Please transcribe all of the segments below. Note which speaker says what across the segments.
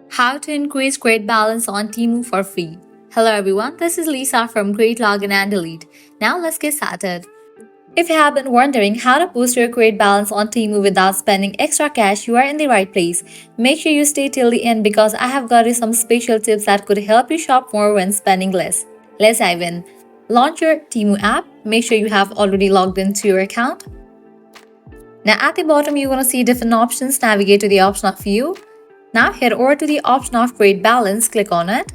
Speaker 1: How to increase credit balance on Temu for free. Hello everyone, this is Lisa from Create Login and Delete. Now let's get started. If you have been wondering how to boost your credit balance on Temu without spending extra cash, you are in the right place. Make sure you stay till the end because I have got you some special tips that could help you shop more when spending less. Let's dive in. Launch your Temu app. Make sure you have already logged into your account. Now at the bottom, you're going to see different options. Navigate to the option of View. Now head over to the option of Credit Balance, click on it.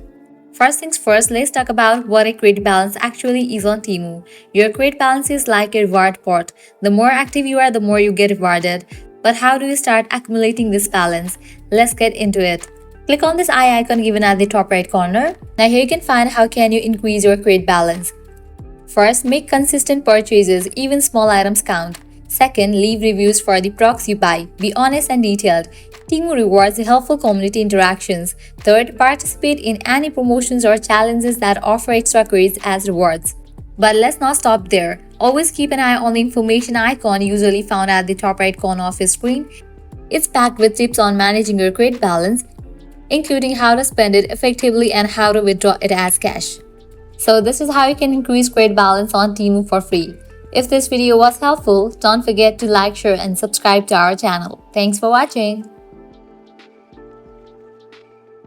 Speaker 1: First things first, let's talk about what a credit balance actually is on Temu. Your credit balance is like a reward pot. The more active you are, the more you get rewarded. But how do you start accumulating this balance? Let's get into it. Click on this eye icon given at the top right corner. Now here you can find how can you increase your credit balance. First, make consistent purchases, even small items count. Second, leave reviews for the products you buy. Be honest and detailed. Temu rewards helpful community interactions. Third, participate in any promotions or challenges that offer extra credits as rewards. But let's not stop there. Always keep an eye on the information icon usually found at the top right corner of your screen. It's packed with tips on managing your credit balance, including how to spend it effectively and how to withdraw it as cash. So this is how you can increase credit balance on Temu for free. If this video was helpful, don't forget to like, share and subscribe to our channel. Thanks for watching.